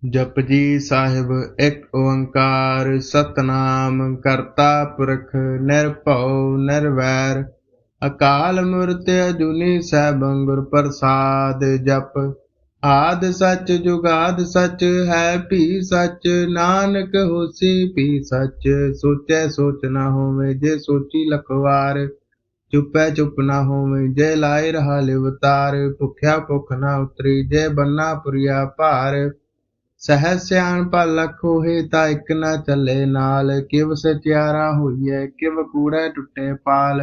जपजी साहिब एक ओंकार सतनाम करता पुरख निरभउ निर्वैर अकाल मूर्त अजूनी सैभं गुर प्रसाद जप आद सच जुगाद सच है भी सच नानक होसी भी सच सोचै सोच न होवे जे सोची लखवार चुपै चुप न होवे जे लाए रहा लिवतार भुख्या भुख न उतरी जे बन्ना पुरिया भार सहज सियाणप लख होए ता इक न चले नाल किव सचियारा होइए किव कूड़े टुटे पाल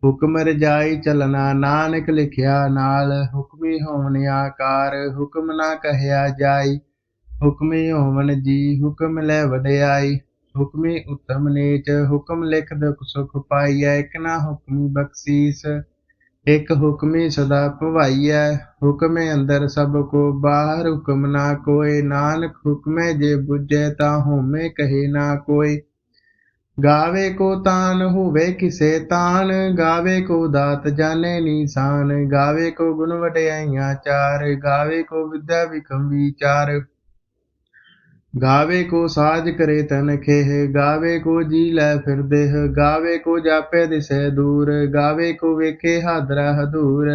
हुक्म रजाई चलना नानक लिखिया नाल हुक्मी होवन आकार हुक्म ना कहया जाई हुक्मी होवन जी हुक्म ले वडियाई हुक्मी उत्तम नीच हुक्म लिख दुख सुख पाइयै इक ना हुक्मी बख्शीस एक हुक्मी सदा भवाइयै हुक्मे अंदर सब को बाहर हुक्म ना कोय नानक हुक्मे जे बुझे ता होमे कहे ना कोय गावे को तान होवे किसे तान गावे को दात जाने निशान गावे को गुण वडियाइयां चार गावे को विद्या विक्रम विचार गावे को साज करे तन खेह गावे को जी लै फिर देह गावे को जापे दिसे दूर गावे को वेखे हादरा हदूर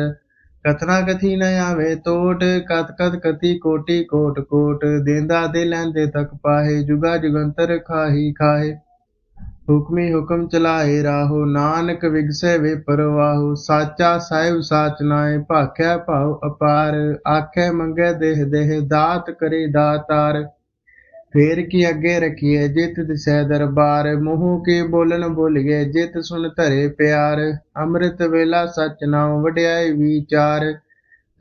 कथना कथी न आवे तोट कत कत कति कोटि कोट कोट देंदा दे लैंदे तक पाहे जुगा जुगंतर खाही खाहे हुक्मी हुक्म चलाए राहो नानक विगसे वे परवाहो साचा साहिब साच नाए भाख्या भाव अपार आखे मंगे देह देह दात करे दातार फेर की अगे रखिए जित दिसै दरबार मुँह के बोलन बोलिए जित सुन धरे प्यार अमृत वेला सच नाम वड्याई विचार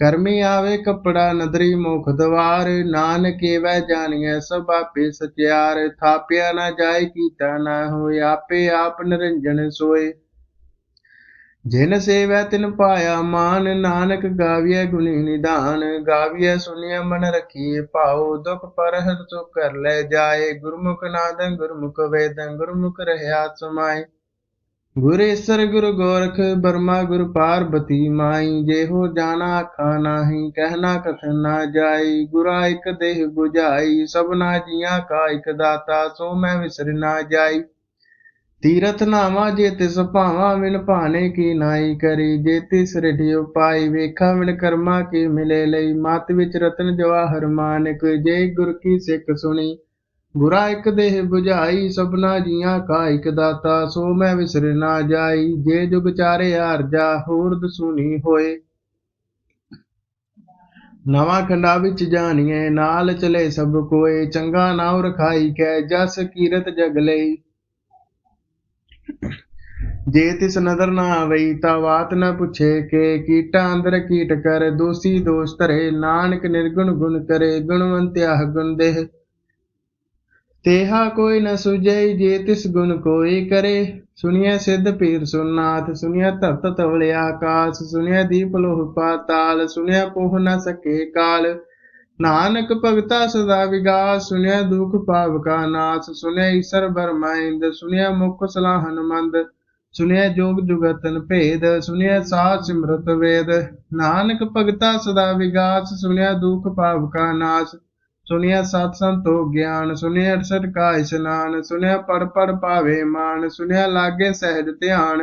करमी आवे कपड़ा नदरी मुख द्वार नानक वह जानिए सब आपे सचियार थापिया न जाय कीता न होय आपे आप निरंजन सोय जिन सेवै तिन पाया मान नानक गाविय गुणी निधान गाविय सुनिय मन रखिए पाओ दुख पर हर सुख कर ले जाए गुरमुख नादं गुरमुख वेदं गुरमुख रहया समाय गुर ईसर गुरु गोरख बर्मा गुरु पार्वती माई जेहो जाना आखा नाही कहना कथन ना जाई गुरा एक देह बुझाई सबना जिया का एक दाता सो मैं विसर ना जाई तीरथ नावा जे तिस भावा विन भाने की नाई करी जे तिस रिढ़ियो पाई वेखा विन कर्मा की मिले लई मत विच रतन जवाहर मानक जे गुर की सिख सुनी गुरा एक देह बुझाई सबना जिया का एक दाता सो मैं विसर ना जाई जे जुग चारे आरजा होरद सुनी होए नवा खंडा विच जानिए नाल चले सब कोए चंगा नाव रखाई कै जस कीरत जग लई जे तिस नदर न आवई ता वात न पुछे के कीटा अंदर कीट कर दोषी दोष धरे नानक निर्गुण गुण करे गुणवंत्या गुण देह तेहा कोई न सुझई जे तिस गुण कोई करे सुनिय सिद्ध पीर सुननाथ सुनिय तप्त तवले आकाश सुनिय दीप लोह पाताल सुनिय पोह न सके काल नानक भगता सदा विगास सुनिय दुख पाव का नाश सुनिय ईसर बरमाइंद सुनिय मुख सलाहन मंद सुनिय जोग जुगतन भेद सुनिय साध सिमरत वेद नानक भगता सदा विगास सुनिय दुख पाव का नाश सुनिय सत संतो ज्ञान सुनिय 68 का स्नान सुनिय पढ़ पढ़ पावे मान सुनिय लागे सहज ध्यान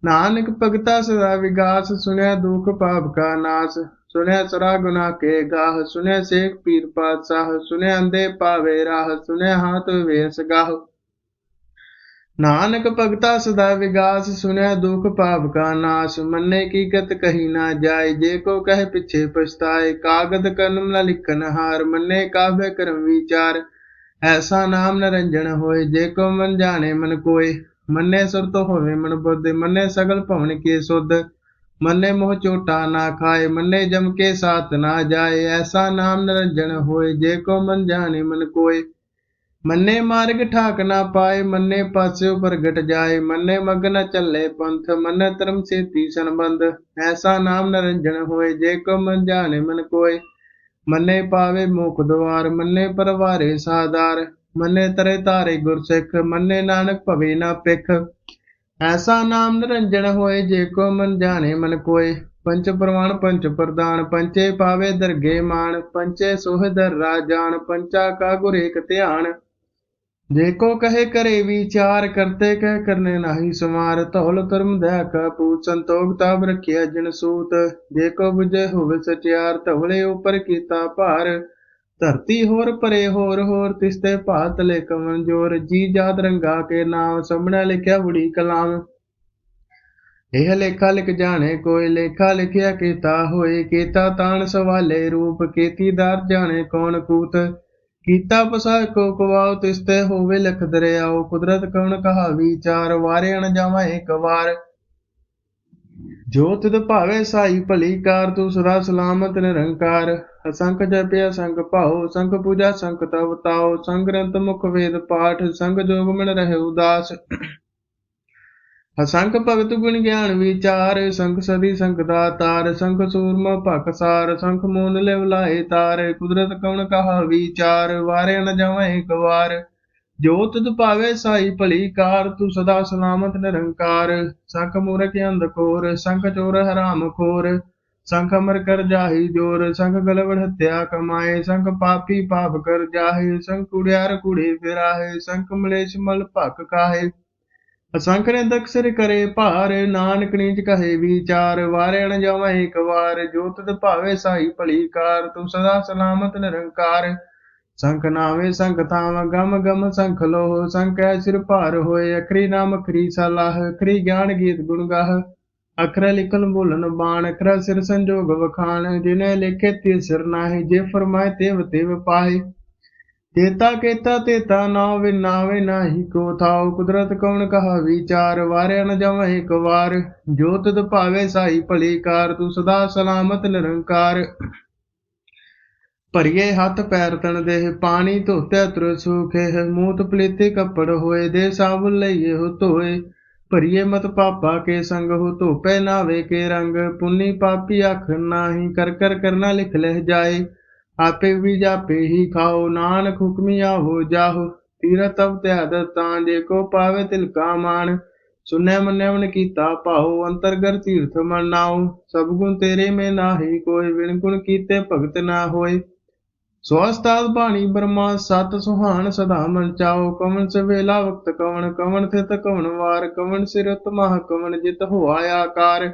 नानक भगता सदा विगास सुनिय दुख पाप का नाश सुनिय सरा गुना के गाह सुनिय शेख पीर पातशाह सुनिय अंधे पावे राह सुनिय हाथ वेस गाह नानक भगता सदा विगास सुनिय दुख पाप का नाश मन्ने की गत कही ना जाय जे को कह पिछे पछताए कागद कलम न लिखन हार मन्ने काव्य कर्म विचार ऐसा नाम निरंजन होए जे को मन जाने मन कोय मन्ने सुरत होवे मन बुद्ध मन्ने सगल भवन के शुद्ध मन्ने मोह चोटा ना खाए मन्ने जम के साथ ना जाए ऐसा नाम निरंजन होए जे को मन जाने मन कोय मन्ने मार्ग ठाक ना पाए मन्ने पास्यो प्रगट जाए मन्ने मग न चले पंथ मन धर्म से तीसन बंद ऐसा नाम निरंजन होए जे को मन जाने मन कोय मन्ने पावे मुख द्वार मन्ने परवारे साधार मन्ने तरे तारे गुरसिख मन्ने नानक भवे ना पिख ऐसा नाम निरंजन होए जे को मन जाने मन कोय पंच प्रमाण पंच प्रदान, पंचे पावे दरगे मान, पंचे सोह दर राजान, पंचा का गुर एक ध्यान। जेको कहे करे विचार, करते कह करने नाही समार, तौल धर्म दया का पूत, संतोख ताप रखिया जिन सूत। जेको बुझे होवे सचियार, तवले ऊपर कीता भार, धरती होर परे होर तिसते भात ले कमन जोर। जी जात रंगा के नाम, सबने लिखिया बुढ़ी कलाम। यह लेखा लिख जाने कोई, लेखा लिखिया केता होए, केता तान सवाले रूप, केती दार जाने कौन कूत। कीता पसाय को कुवाओ, तिसते होवे लख दरियाओ, कुदरत कौन कहा विचार, वारे अण जावा एक बार। जो तिद भावे साई भली कार, तू सदा सलामत निरंकार। असंख जपे असंख पाओ, संख पूजा संख तप ताओ, संग ग्रंथ मुख वेद पाठ, संग जोग मन रहे उदास। असंख भगत गुण ज्ञान विचार, संख सदी संख दातार, संख सूरमा भकसार, संख मोन ले लाए तार। कुदरत कौन कहा विचार, वारे न जावा एक बार। जो तुद पावे साई भली कार, तू सदा सलामत निरंकार। संख मूर्ख अंधकोर, संख चोर हराम खोर, संख अमर कर जाहि जोर, संख गलबड़ हत्या कमाए, संख पापी पाप कर जाहे, संख कुड़ियार कुड़े फिराहे, संख मलेश मल भक काहे। असंख ने दक्षर करे भार, नानक नीच कहे विचार, वारे अण जावा एक बार। जो तुद भावे साई भली कार, तू सदा सलामत निरंकार। संख नावे संख थाव, गम गम संख लोह, संख है सिर भार होए, अखरी नाम अखरी सलाह, अखरी ज्ञान गीत गुण गाह। अखर लिखन बोलन बाण, अखरा सिर संजोग वखान, जिन्हें लिखे तिर सिर नाहि, जे फरमाए तेव तेव पाहे। तेता केता तेता नावे नावे नाही को थाओ, कुदरत कौन कहा विचार, वारे न जावा एक बार। जो तुद पावे साई भली कार, तू सदा सलामत निरंकार। भरिए हाथ पैर तन देह, पानी धोते तुर सूखे, मूत पलीते कपड़ होए, दे साबुन लइए हो धोए। भरिए मत पापा के संग हो, धोपे नावे के रंग, पुन्नी पापी आख नाही, कर कर करना लिख लह जाए। आपे भी जापे ही खाओ, नानक हुक्मी आवो जाहो। तीरथ तब त्याद तांजे, को पावे तिल का मान। सुने मन्य मन कीता पाओ, अंतरगर तीर्थ मन नाओ। सब गुण तेरे में नाही कोई, बिन गुण कीते भगत ना होए। स्वस्थाद बाणी ब्रह्मा सत सुहान, सदा मन चाओ। कवन से वेला वक्त कवन, कवन थित कवन वार, कवन सिरत मह कवन जित हुआ आकार।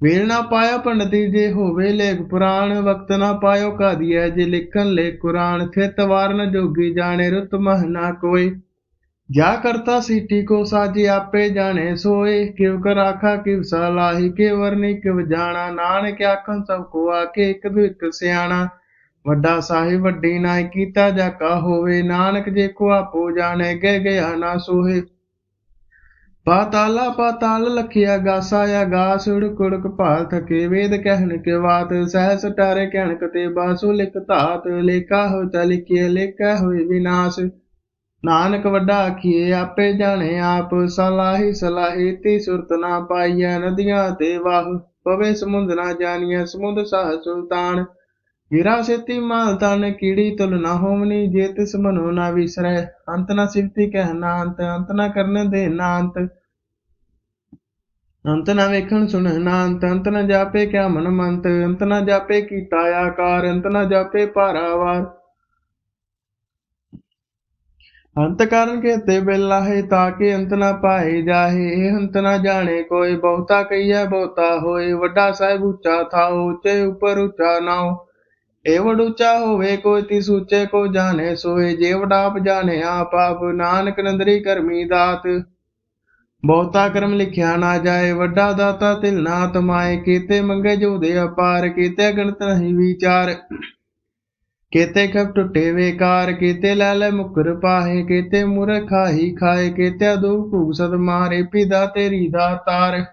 वेल ना पाया पंडित जे होवे लेख पुराण, वक्त ना पायो का दिया जे लिखन ले कुरान। थित वार न जोगी जाने, रुत मह ना कोय। जा करता सीटी को साजी, आपे जाने सोए। किव कर आखा किव सलाही, के वरनी किव जाना। नानक आखन सबको आके, एक दो एक सियाणा। वड्डा साहिब वड्डी नाई, कीता जाका होवे। नानक जे को आपो जाने, गए गया ना सोहे। पाताला पाताल लखिया गासा, या गास उड़क उड़क भाल थके। वेद कहन के बात, सहस टारे कहन कते बासु। लिख धात लेखा हो लिखिए, लेखा होए विनाश। नानक वड्डा आखिए आपे जाने आप, सलाही सलाही ती सुरत ना पाइया। नदियां ते वाह पवे समुंद ना जानिया, समुंद साह सुल्तान। गिरा सेती माल तन, कीड़ी तुल ना होमनी। जे तिस मनो ना विसरै, अंत ना सिफती कहना अंत, अंत ना करने दे ना अंत। अंत न वेखण सुनना अंत, अंत न जापे क्या मन मंत। अंत न जापे कीता आकार, अंत न जापे पारावार। अंत कारण कहते बेला है, ताकि अंत न पाए जाहे। अंत न जाने कोई, बहुता कहिया बहुता होए। वड्डा साहिब ऊंचा था, ऊंचे ऊपर ऊंचा नाओ। एवड ऊंचा होवे कोई, तिस ऊंचे को जाने सोए। जेवड आप जाने आप आप, नानक नंदरी करमी दात। बहुता कर्म लिखिया ना जाए, वड्डा दाता तिल ना तमाए। केते मंगे जो दे अपार, केते गणत नहीं विचार। केते खप टुटे बेकार, केते लाल मुकर पाहे। केते मुर खाही खाए, केते दुख भूख सद मारे। पिता तेरी दातार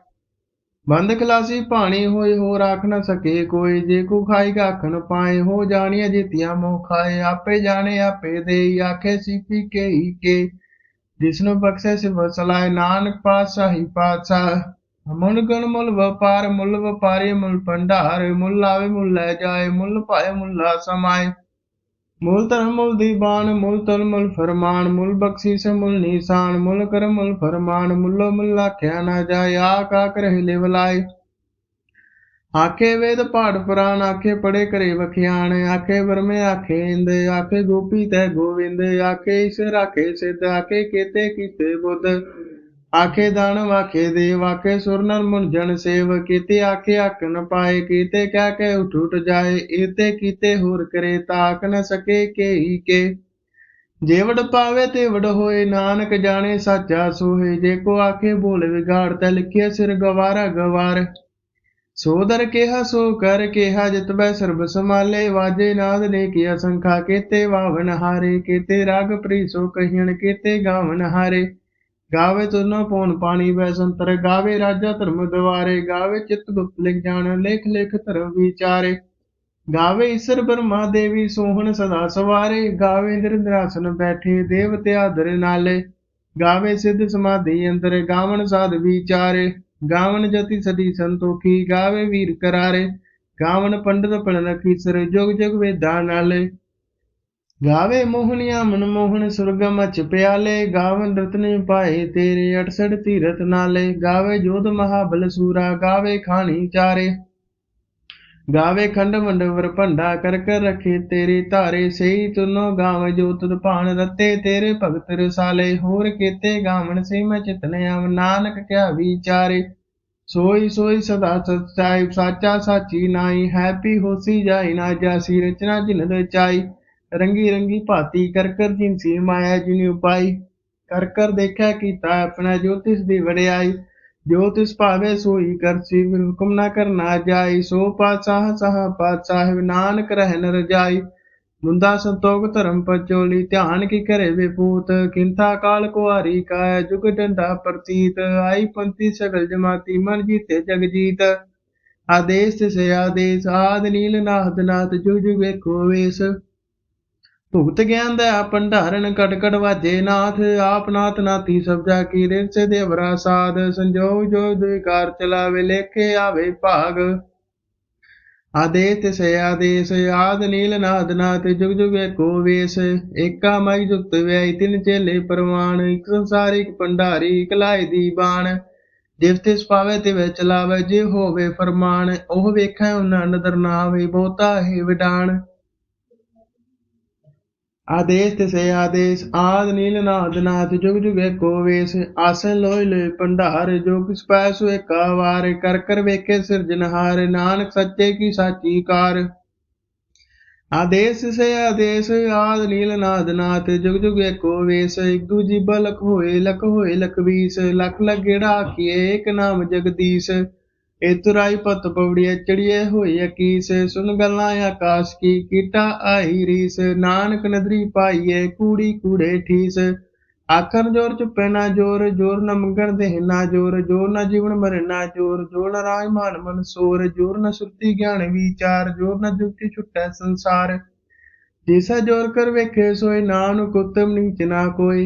बंद खलासी पानी होए, हो राख न सके कोई। जे को खाई आखन पाए, हो जानिया जितिया मोह खाए। आपे जाने आपे दे, आखे सीपी के ही के। जिसनु बख्शे सिव सलाय, नानक पातशाही पातशाह। मुल गुण मुल वपार, मुल वपारी मुल भंडार। मुल लावे मुल लै जाए, मुल पाए मुल्ला समाए। मूल धर्म मूल दीवान, मूल तल मूल फरमान। मूल बख्शीस मूल निशान, मूल कर मूल फरमान। मुल्लो मुल आख्या ना जाए, आक आक रह लिवलाए। आखे वेद पाठ पुराण आखे पढ़े करे बखियान आखे ब्रह्मे आखे इंद आखे गोपी तय गोविंद आखे ईश्वर आखे सिद्ध आखे केते कीते बुद्ध आखे दानव आखे देव आखे सुर नर मुन जन सेव केते आखे आख न पाए केते क्या के उठ उठ जाए एते कीते होर करे ताक न सके के ही के जेवड़ पावे तेवड़ होए नानक जाने साचा सोहे जेको आखे बोले विगाड़ तै लिखिए सिर गवारा गवार सो दर केहा सो कर केहा जितबै सर्ब समाले वाजे नाद ने किया संखा केते वावन हारे केते राग प्रीसो कहियन केते गावन हारे गावे तुनो पौन पानी वै संतर गावे राजा धर्म द्वारे गावे चित्त गुप्त लिख जान लेख लेख धर्म विचारे गावे ईश्वर ब्रह्मा देवी सोहन सदा सवारे गावे इंद्र इंद्रासन बैठे देवते आदर नाले गावे सिद्ध समाधि अंदर गावन साध विचारे गावन जति सदी संतोखी गावे वीर करारे गावन पंडित पढ़ खीसर जुग जुग वेदा नाले गावे मोहनिया मनमोहन सुरगम अच प्याले गावन रत्न पाए तेरे 68 तीरथ नाले गावे जोध महाबल सूरा गावे खानी चारे गावे खंड मंड वर भंडा कर रखे तेरे तारे सही तुनो गाव जो तुद भान रते तेरे भगत रसाले होर केते गावन से मैं चितने आव नानक क्या विचारे सोई सोई सदा सच्चाई साचा साची नाई हैप्पी होसी जाई ना जासी रचना जिन रचाई रंगी रंगी भाती कर जिनसी माया जिन उपाई कर देखा कीता अपना ज्योतिष दी वड़ियाई जो तिस पावे सोई करसी हुक्म न करना जाई सो पातशाह साह पातशाह नानक रह न रजाई मुंदा संतोख धर्म पचोली ध्यान की करे विपूत किंथा काल कुआरी का जुग डंडा प्रतीत आई पंथी सगल जमाती मन जीते जग जीत आदेश से आदेश आद नील नाथ नाथ जुग जुग एको वेश भुगत ज्ञान दया भंडारण कट कट वाजे नाथ आप नाथ नाथी सब जाकी रिस देवरा साध संजोग जो द्विकार चलावे लेखे आवे भाग आदेश से आदेश आद नील नाद नाथ जुग जुग एको वेश एका माई जुक्त व्यय तिन चेले परवान एक संसार एक भंडारी एक लाई दी बाण जिव तिस पावे तिवे चलावे जिव होवे फरमान ओह वेखै उन्ना नदर ना आवे बहुता ही विडान आदेश से आदेश आद नील नाद नाथ जुग जुग एको वेश आसन लोय लोय भंडार जो किस पैसो एका वार कर वेखे सिरजनहार नानक सच्चे की साची कार आदेश से आदेश आद नील नाद नाथ जुग जुग एको वेश एक दूजिबा लख होए लख बीस लख लगेड़ा किए एक नाम जगदीश इतुराई पत पवड़िया चढ़िए होई अकीस सुन गल्ला आकाश की कीटा आई रीस नानक नदरी पाइए कूड़ी कूड़े ठीस आखर जोर चुपे ना जोर जोर न मंगन देह ना जोर न जीवन मरे ना जोर न राज मान मन सोर जोर न सुरती ज्ञान विचार जोर न जुक्ति छुटे संसार जिसा जोर कर वेखे सोए नानक उत्तम नीच ना कोई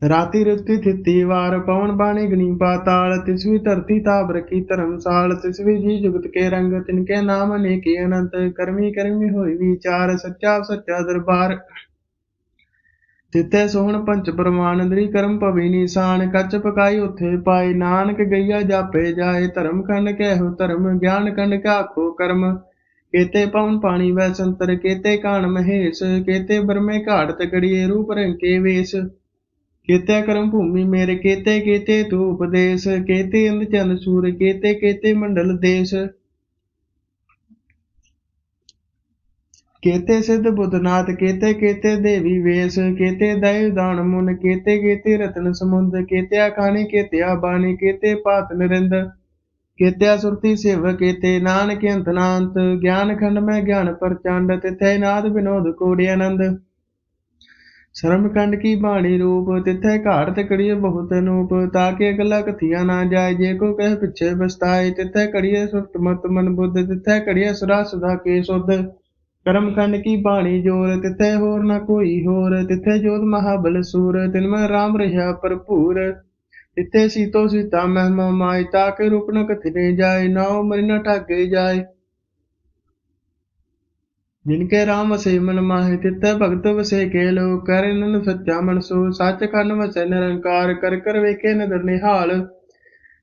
राति रुति थिति वार पवन बाणी गणी पाताल तिसवी धरती ताप रखी धर्मसाल तिसवी जी जुगत के रंग तिनके नाम अनेक अनंत कर्मी कर्मी होई विचार सच्चा सच्चा दरबार तिथे सोहन पंच प्रमाण दरी कर्म पवी निशान कच पकाई उथे पाए नानक गैया जापे जाए धर्म खंड कहु धर्म ज्ञान खंड आखो कर्म केते पवन पानी वै संतर केते कान महेश केते ब्रह्मे घाट तकड़िए रूप रंग के वेश केते कर्म भूमि मेरे केते केते तू उपदेश केते इंद चंद सूर केते केते मंडल देश केते सिद्ध बुद्धनाथ केते केते देवी वेश केते दैव दान मुन केते केते रत्न समुद्र केते अखानी केते बानी केते पात नरिंद केते सुरती सेव केते नानक अंतनांत ज्ञान खंड में ज्ञान प्रचंड तिथे नाद विनोद कोड़े आनंद शर्म कंड की बाणी रूप तिथे घाट तकड़िए बहुत अनूप ताके अगला कथिया ना जाए जे को कह पिछे बसताए तिथे कड़िए सुरत मत मन बुद्ध तिथे कड़िए सुरा सुधा के शुद्ध कर्म खंड की बाणी जोर तिथे होर न कोई होर तिथे जोध महाबल सूर तिनमें राम रहा भरपूर तिथे सीतो सीता महिमा माय ताके रूप न कथिने जाए नाव मरि न ठाके जाए जिनके राम वसे मन माहे तित भगत वसे के लो कर नन सच्चा मनसो सच खन वसे निरंकार कर वेखे नदर निहाल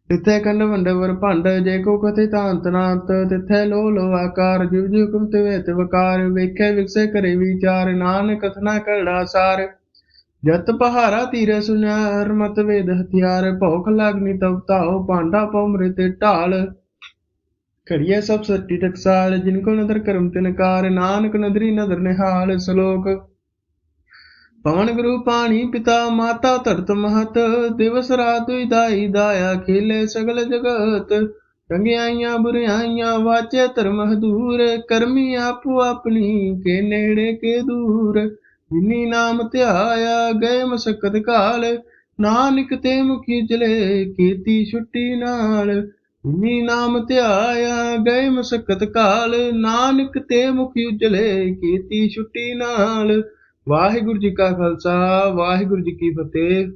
तिथे खंड वंडवर भंड जे को कथे तांत नांत तिथे लो लो आकार जिव जिव कुम तिवे तिवकार वेखे विकसे करे विचार नानक कथना करड़ा सार जत पहारा तीर सुन्या हरमत वेद हथियार भौख लागनी तब ताओ पांडा पौ मृत ढाल करिए सब सट्टी टकसाल जिनको नदर करम तिनकार नानक नदरी नदर निहाल श्लोक पवन गुरु पानी पिता माता धरत महत दिवस रात दाई दाया खेले सगल जगत रंगियाइया बुरियाइया वाचे धर्म हदूर करमी आपो अपनी के नेड़े के दूर जिनी नाम ध्याया गए मसकत काल नानक ते मुखी चले कीती छुट्टी नाल जिनी नाम ध्याया गए मसकत काल नानक ते मुखी उजले कीती छुट्टी नाल। ਵਾਹਿਗੁਰੂ ਜੀ ਕਾ ਖਾਲਸਾ ਵਾਹਿਗੁਰੂ ਜੀ ਕੀ ਫਤਿਹ।